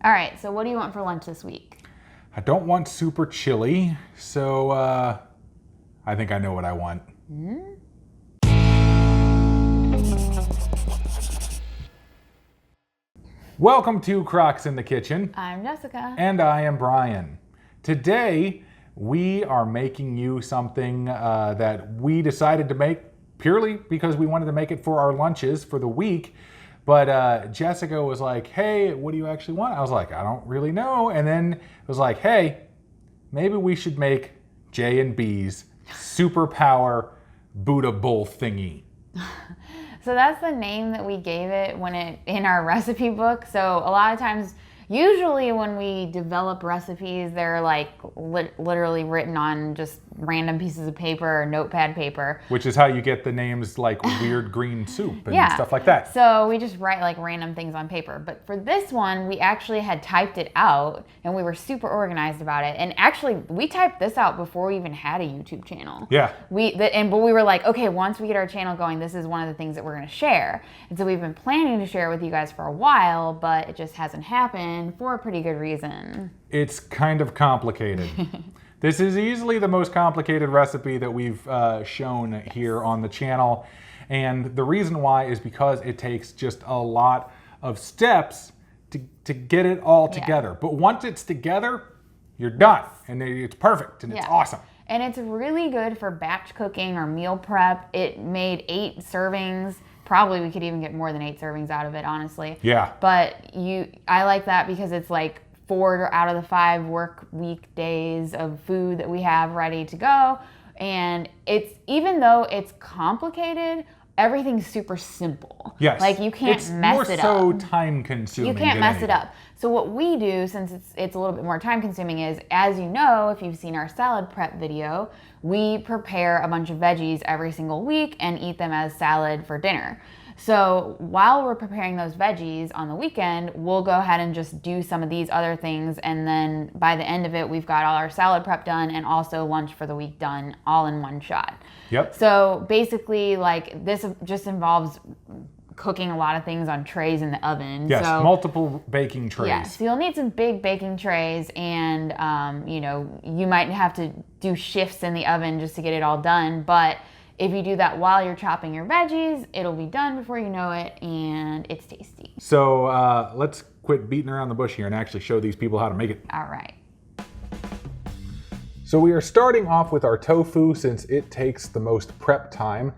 All right, so what do you want for lunch this week? I don't want super chili, so I think I know what I want. Welcome to Crocs in the Kitchen. I'm Jessica. And I am Brian. Today, we are making you something that we decided to make purely because we wanted to make it for our lunches for the week. But Jessica was like, hey, what do you actually want? I was like, I don't really know. And then it was like, hey, maybe we should make J&B's superpower Buddha bowl thingy. So that's the name that we gave it in our recipe book. So a lot of times, usually when we develop recipes, they're like literally written on just random pieces of paper or notepad paper. Which is how you get the names like weird green soup and stuff like that. So we just write like random things on paper. But for this one, we actually had typed it out and we were super organized about it. And actually, we typed this out before we even had a YouTube channel. Yeah. But we were like, okay, once we get our channel going, this is one of the things that we're going to share. And so we've been planning to share it with you guys for a while, but it just hasn't happened for a pretty good reason. It's kind of complicated. This is easily the most complicated recipe that we've shown here on the channel. And the reason why is because it takes just a lot of steps to get it all together. But once it's together, you're done. And it's perfect and it's awesome. And it's really good for batch cooking or meal prep. It made 8 servings. Probably we could even get more than 8 servings out of it, honestly. Yeah. But I like that because it's like 4 out of the 5 work week days of food that we have ready to go. And even though it's complicated, everything's super simple. Yes. Like you can't mess it up. It's more so time consuming. You can't mess it up. So what we do, since it's a little bit more time consuming, is, as you know, if you've seen our salad prep video, we prepare a bunch of veggies every single week and eat them as salad for dinner. So while we're preparing those veggies on the weekend, we'll go ahead and just do some of these other things. And then by the end of it, we've got all our salad prep done and also lunch for the week done all in one shot. Yep. So basically, like, this just involves cooking a lot of things on trays in the oven. Yes, so, multiple baking trays. Yeah, so you'll need some big baking trays, and you might have to do shifts in the oven just to get it all done. But if you do that while you're chopping your veggies, it'll be done before you know it, and it's tasty. So let's quit beating around the bush here and actually show these people how to make it. All right. So we are starting off with our tofu since it takes the most prep time.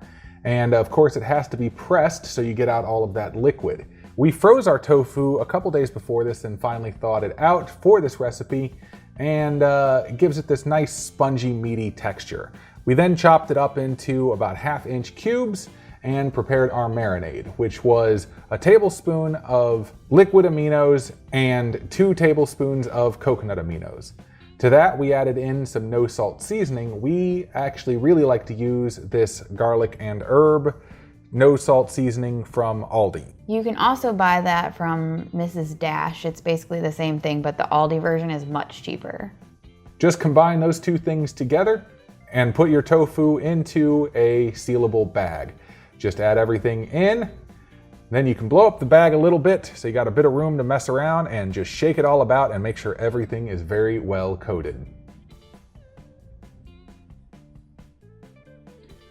And of course it has to be pressed so you get out all of that liquid. We froze our tofu a couple days before this and finally thawed it out for this recipe, and it gives it this nice spongy meaty texture. We then chopped it up into about 1/2-inch cubes and prepared our marinade, which was a tablespoon of liquid aminos and 2 tablespoons of coconut aminos. To that, we added in some no salt seasoning. We actually really like to use this garlic and herb no salt seasoning from Aldi. You can also buy that from Mrs. Dash. It's basically the same thing, but the Aldi version is much cheaper. Just combine those 2 things together and put your tofu into a sealable bag. Just add everything in. Then you can blow up the bag a little bit so you got a bit of room to mess around, and just shake it all about and make sure everything is very well coated.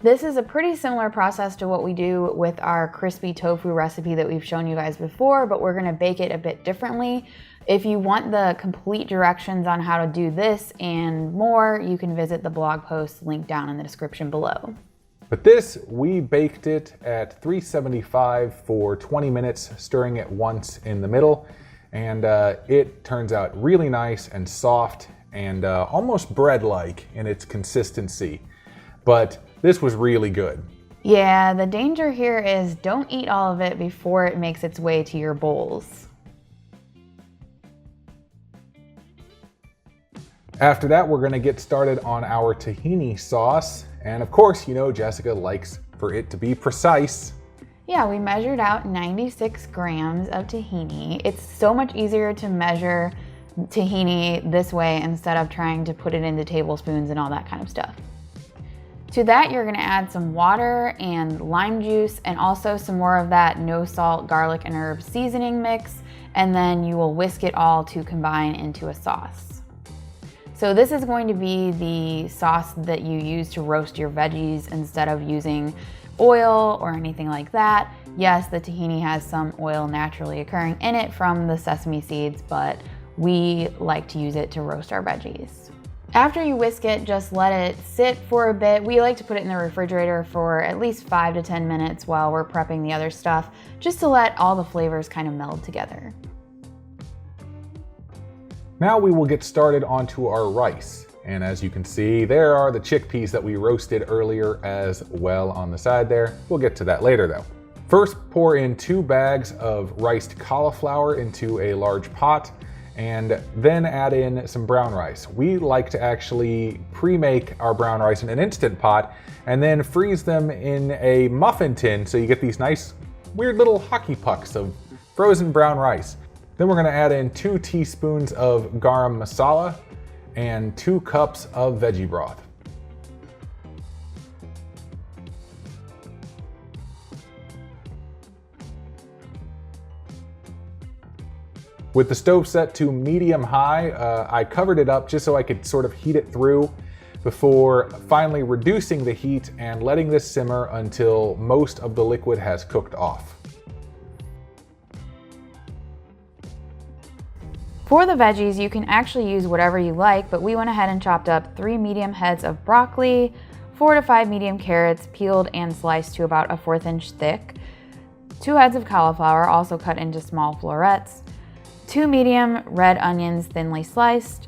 This is a pretty similar process to what we do with our crispy tofu recipe that we've shown you guys before, but we're gonna bake it a bit differently. If you want the complete directions on how to do this and more, you can visit the blog post linked down in the description below. But this, we baked it at 375 for 20 minutes, stirring it once in the middle. And it turns out really nice and soft and almost bread-like in its consistency. But this was really good. Yeah, the danger here is don't eat all of it before it makes its way to your bowls. After that, we're gonna get started on our tahini sauce. And of course, you know Jessica likes for it to be precise. Yeah, we measured out 96 grams of tahini. It's so much easier to measure tahini this way instead of trying to put it into tablespoons and all that kind of stuff. To that, you're gonna add some water and lime juice and also some more of that no salt garlic and herb seasoning mix. and then you will whisk it all to combine into a sauce. So this is going to be the sauce that you use to roast your veggies instead of using oil or anything like that. Yes, the tahini has some oil naturally occurring in it from the sesame seeds, but we like to use it to roast our veggies. After you whisk it, just let it sit for a bit. We like to put it in the refrigerator for at least 5 to 10 minutes while we're prepping the other stuff, just to let all the flavors kind of meld together. Now we will get started onto our rice. And as you can see, there are the chickpeas that we roasted earlier as well on the side there. We'll get to that later though. First, pour in 2 bags of riced cauliflower into a large pot, and then add in some brown rice. We like to actually pre-make our brown rice in an Instant Pot and then freeze them in a muffin tin so you get these nice weird little hockey pucks of frozen brown rice. Then we're gonna add in 2 teaspoons of garam masala and 2 cups of veggie broth. With the stove set to medium-high, I covered it up just so I could sort of heat it through before finally reducing the heat and letting this simmer until most of the liquid has cooked off. For the veggies, you can actually use whatever you like, but we went ahead and chopped up 3 medium heads of broccoli, 4 to 5 medium carrots, peeled and sliced to about a 1/4 inch thick, 2 heads of cauliflower, also cut into small florets, 2 medium red onions thinly sliced,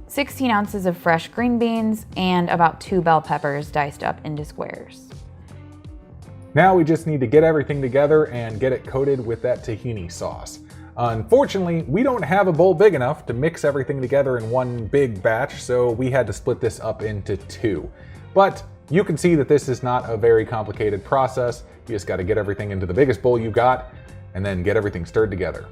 16 ounces of fresh green beans, and about 2 bell peppers diced up into squares. Now we just need to get everything together and get it coated with that tahini sauce. Unfortunately, we don't have a bowl big enough to mix everything together in one big batch, so we had to split this up into 2. But you can see that this is not a very complicated process. You just got to get everything into the biggest bowl you got and then get everything stirred together.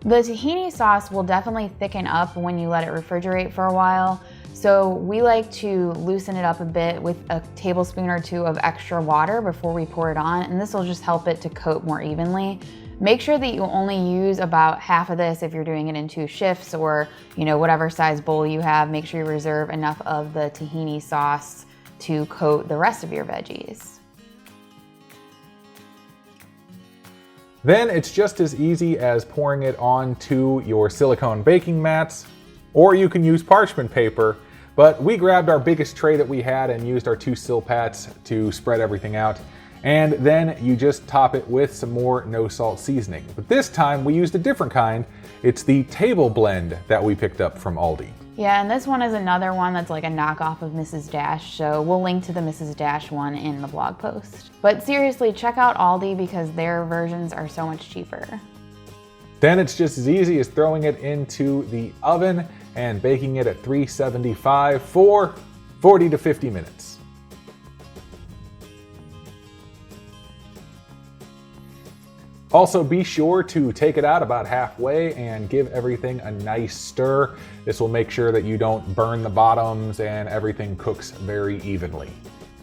The tahini sauce will definitely thicken up when you let it refrigerate for a while, so we like to loosen it up a bit with a tablespoon or 2 of extra water before we pour it on, and this will just help it to coat more evenly. Make sure that you only use about half of this if you're doing it in 2 shifts, or whatever size bowl you have. Make sure you reserve enough of the tahini sauce to coat the rest of your veggies. Then it's just as easy as pouring it onto your silicone baking mats, or you can use parchment paper, but we grabbed our biggest tray that we had and used our 2 Silpats to spread everything out. And then you just top it with some more no salt seasoning. But this time we used a different kind. It's the table blend that we picked up from Aldi. Yeah, and this one is another one that's like a knockoff of Mrs. Dash, so we'll link to the Mrs. Dash one in the blog post. But seriously, check out Aldi because their versions are so much cheaper. Then it's just as easy as throwing it into the oven and baking it at 375 for 40 to 50 minutes. Also, be sure to take it out about halfway and give everything a nice stir. This will make sure that you don't burn the bottoms and everything cooks very evenly.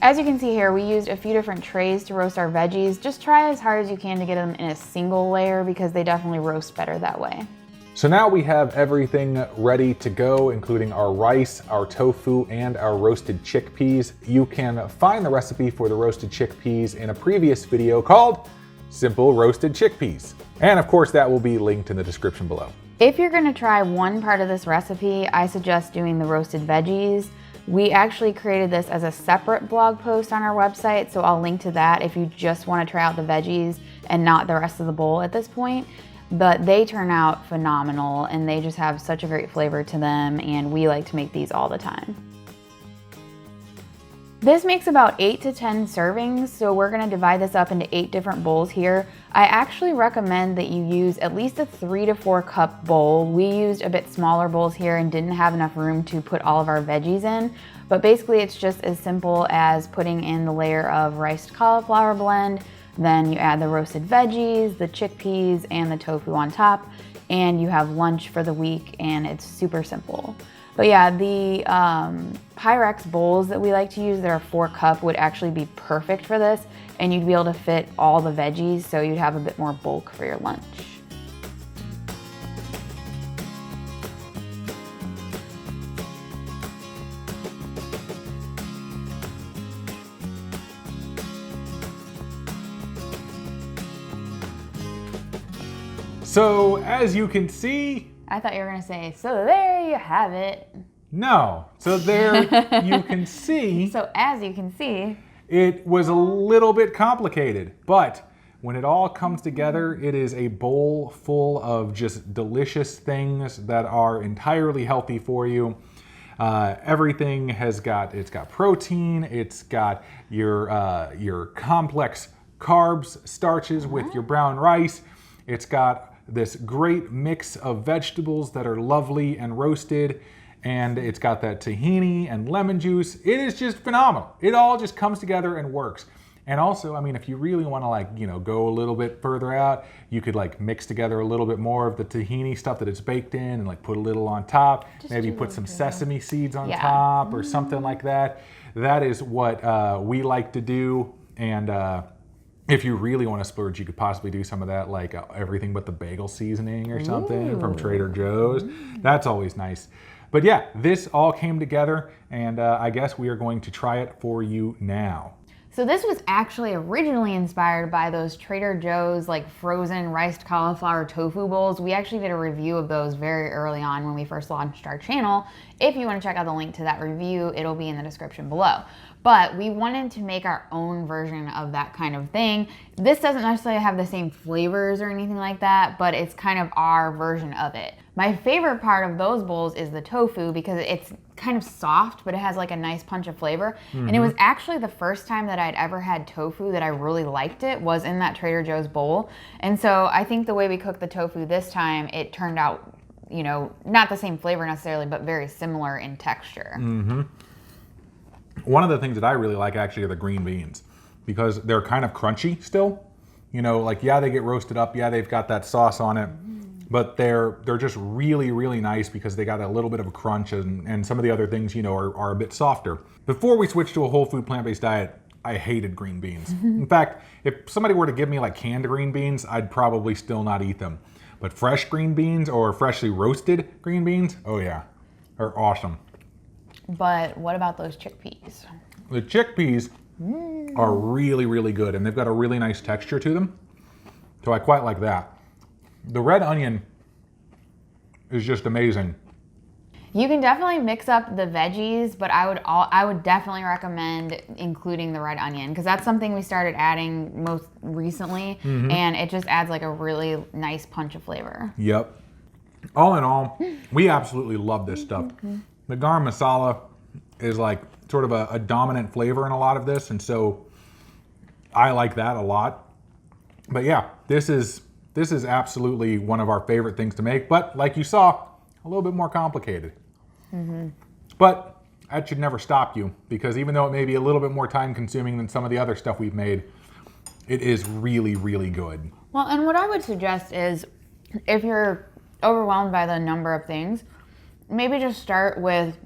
As you can see here, we used a few different trays to roast our veggies. Just try as hard as you can to get them in a single layer because they definitely roast better that way. So now we have everything ready to go, including our rice, our tofu, and our roasted chickpeas. You can find the recipe for the roasted chickpeas in a previous video called Simple Roasted Chickpeas. And of course, that will be linked in the description below. If you're gonna try one part of this recipe, I suggest doing the roasted veggies. We actually created this as a separate blog post on our website, so I'll link to that if you just wanna try out the veggies and not the rest of the bowl at this point. But they turn out phenomenal and they just have such a great flavor to them, and we like to make these all the time. This makes about 8 to 10 servings, so we're gonna divide this up into 8 different bowls here. I actually recommend that you use at least a 3 to 4 cup bowl. We used a bit smaller bowls here and didn't have enough room to put all of our veggies in, but basically it's just as simple as putting in the layer of riced cauliflower blend, then you add the roasted veggies, the chickpeas, and the tofu on top, and you have lunch for the week, and it's super simple. But yeah, the Pyrex bowls that we like to use that are 4-cup would actually be perfect for this, and you'd be able to fit all the veggies, so you'd have a bit more bulk for your lunch. So as you can see, I thought you were gonna say, so there you have it. no. So there you can see. So as you can see, it was a little bit complicated, but when it all comes together, it is a bowl full of just delicious things that are entirely healthy for you. Everything it's got protein, it's got your complex carbs, starches with your brown rice. It's got this great mix of vegetables that are lovely and roasted, and it's got that tahini and lemon juice. It is just phenomenal. It all just comes together and works. And also, I mean, if you really want to go a little bit further out, you could mix together a little bit more of the tahini stuff that it's baked in and put a little on top. Maybe put some sesame seeds on top or something like that. That is what we like to do. And if you really want to splurge, you could possibly do some of that, everything but the bagel seasoning or something from Trader Joe's. That's always nice. But yeah, this all came together, and I guess we are going to try it for you now. So this was actually originally inspired by those Trader Joe's frozen riced cauliflower tofu bowls. We actually did a review of those very early on when we first launched our channel. If you want to check out the link to that review, it'll be in the description below. But we wanted to make our own version of that kind of thing. This doesn't necessarily have the same flavors or anything like that, but it's kind of our version of it. My favorite part of those bowls is the tofu because it's kind of soft, but it has a nice punch of flavor. And it was actually the first time that I'd ever had tofu that I really liked it was in that Trader Joe's bowl. And so I think the way we cooked the tofu this time, it turned out, not the same flavor necessarily, but very similar in texture. One of the things that I really like actually are the green beans because they're kind of crunchy still. Yeah, they get roasted up. Yeah, they've got that sauce on it. But they're just really, really nice because they got a little bit of a crunch and some of the other things, are a bit softer. Before we switched to a whole food plant-based diet, I hated green beans. In fact, if somebody were to give me canned green beans, I'd probably still not eat them. But fresh green beans or freshly roasted green beans, oh yeah, are awesome. But what about those chickpeas? The chickpeas are really, really good, and they've got a really nice texture to them. So I quite like that. The red onion is just amazing. You can definitely mix up the veggies, but I would definitely recommend including the red onion because that's something we started adding most recently, and it just adds a really nice punch of flavor. Yep. All in all, we absolutely love this stuff. The garam masala is sort of a dominant flavor in a lot of this, and so I like that a lot. But yeah, this is absolutely one of our favorite things to make, but like you saw, a little bit more complicated. But that should never stop you because even though it may be a little bit more time consuming than some of the other stuff we've made, it is really, really good. Well, and what I would suggest is if you're overwhelmed by the number of things, maybe just start with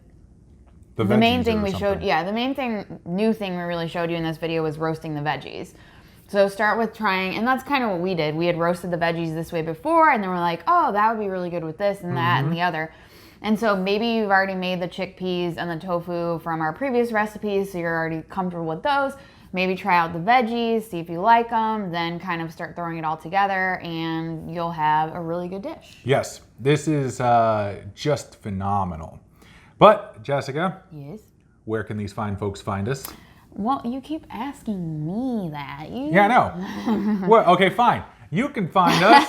the main thing we showed. Yeah, the main new thing we really showed you in this video was roasting the veggies. So start with trying, and that's kind of what we did. We had roasted the veggies this way before, and then we're like, oh, that would be really good with this and that and the other. And so maybe you've already made the chickpeas and the tofu from our previous recipes, so you're already comfortable with those. Maybe try out the veggies, see if you like them, then kind of start throwing it all together, and you'll have a really good dish. Yes, this is just phenomenal. But, Jessica. Yes? Where can these fine folks find us? Well, you keep asking me that. Yeah, I know. Well, okay, fine. You can find us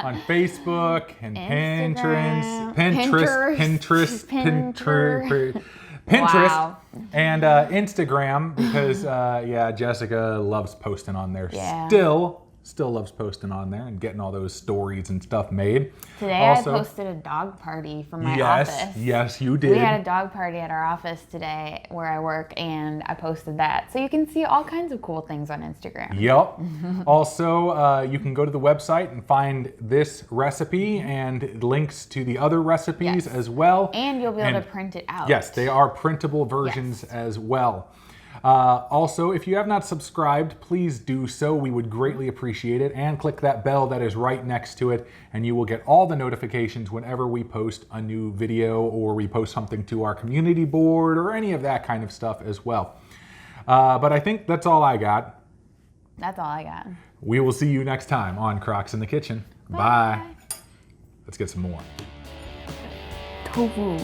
on Facebook and Pinterest, wow. and Instagram because, yeah, Jessica loves posting on there still. still loves posting on there and getting all those stories and stuff made. Today Also, I posted a dog party from my yes, office. Yes, you did. We had a dog party at our office today where I work, and I posted that. So you can see all kinds of cool things on Instagram. Yep. Also, you can go to the website and find this recipe and links to the other recipes as well. And you'll be able to print it out. Yes, they are printable versions as well. Also, if you have not subscribed, please do so. We would greatly appreciate it. And click that bell that is right next to it, and you will get all the notifications whenever we post a new video or we post something to our community board or any of that kind of stuff as well. But I think that's all I got. That's all I got. We will see you next time on Crocs in the Kitchen. Bye. Let's get some more. Tofu.